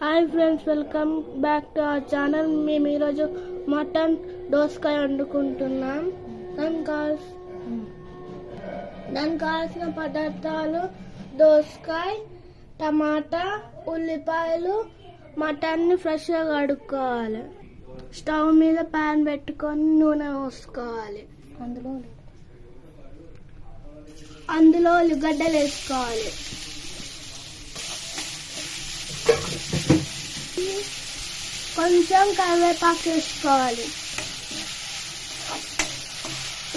Hi friends, welcome back to our channel. మేము ఈరోజు mutton దోసకాయ వండుకుంటున్నాం. దానికి కావాల్సిన పదార్థాలు దోసకాయ, టమాటా, ఉల్లిపాయలు. మటన్ని ఫ్రెష్గా కడుక్కోవాలి. స్టవ్ మీద ప్యాన్ పెట్టుకొని నూనె పోసుకోవాలి. అందులో ఉల్లిగడ్డలు వేసుకోవాలి. కొంచెం కరివేపాకు వేసుకోవాలి.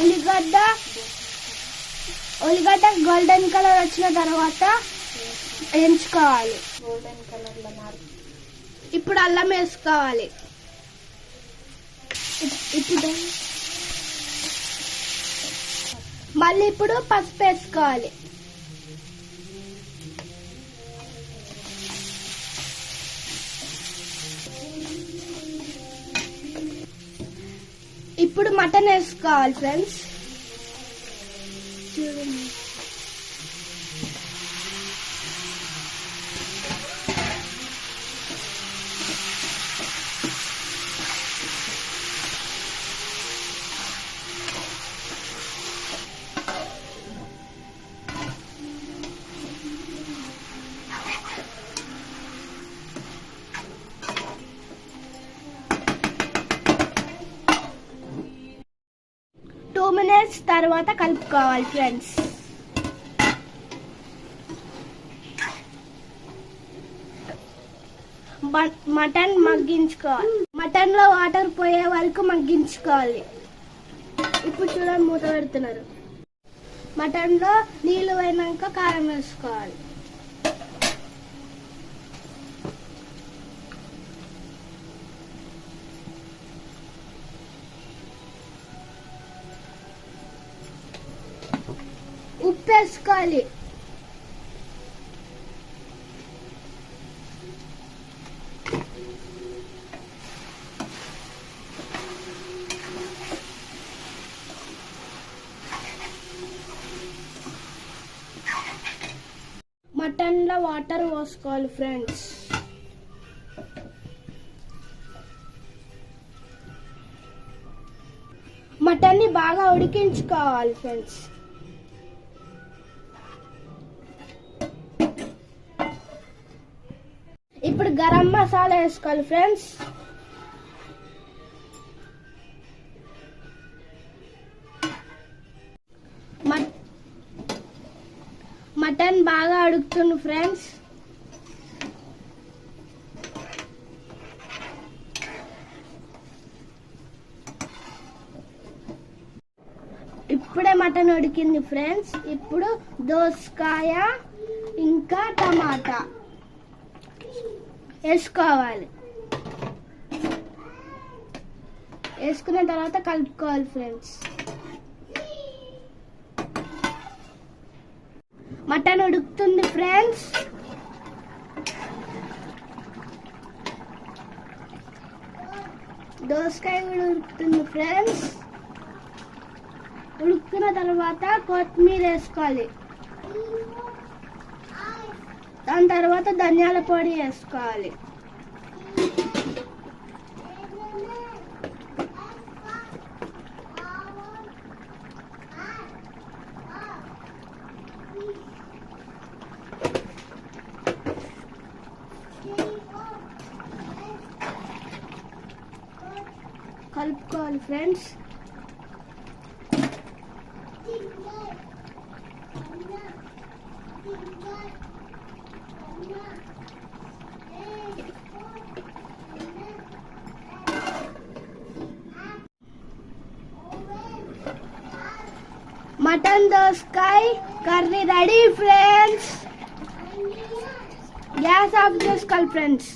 ఉల్లిగడ్డ గోల్డెన్ కలర్ వచ్చిన తర్వాత వేయించుకోవాలి. గోల్డెన్ కలర్ లో ఇప్పుడు అల్లం వేసుకోవాలి. మళ్ళీ ఇప్పుడు పసుపు వేసుకోవాలి. ఇప్పుడు మటన్ వేసుకోవాలి ఫ్రెండ్స్. చూడండి, మినిట్స్ తర్వాత కలుపుకోవాలి ఫ్రెండ్స్. మటన్ మగ్గించుకోవాలి. మటన్ లో వాటర్ పోయే వరకు మగ్గించుకోవాలి. ఇప్పుడు చూడండి, మూత పెడుతున్నారు. మటన్ లో నీళ్లు పోయినాక కారం వేసుకోవాలి. ఉప్పు వేసుకోవాలి. మటన్ లో వాటర్ పోసుకోవాలి ఫ్రెండ్స్. మటన్ ని బాగా ఉడికించుకోవాలి ఫ్రెండ్స్. ఇప్పుడు గరం మసాలా వేసుకోవాలి ఫ్రెండ్స్. మటన్ బాగా ఉడుకుతుంది ఫ్రెండ్స్. ఇప్పుడే మటన్ ఉడికింది ఫ్రెండ్స్. ఇప్పుడు దోసకాయ ఇంకా టమాటా వేసుకోవాలి. వేసుకున్న తర్వాత కలుపుకోవాలి ఫ్రెండ్స్. మటన్ ఉడుకుతుంది ఫ్రెండ్స్. దోసకాయ కూడా ఉడుకుతుంది ఫ్రెండ్స్. ఉడుకున్న తర్వాత కొత్తిమీర వేసుకోవాలి. దాని తర్వాత ధనియాల పొడి వేసుకోవాలి. కలుపుకోవాలి ఫ్రెండ్స్. మటన్ దోసకాయ curry ready friends. Gas off చేసుకోవాలి ఫ్రెండ్స్.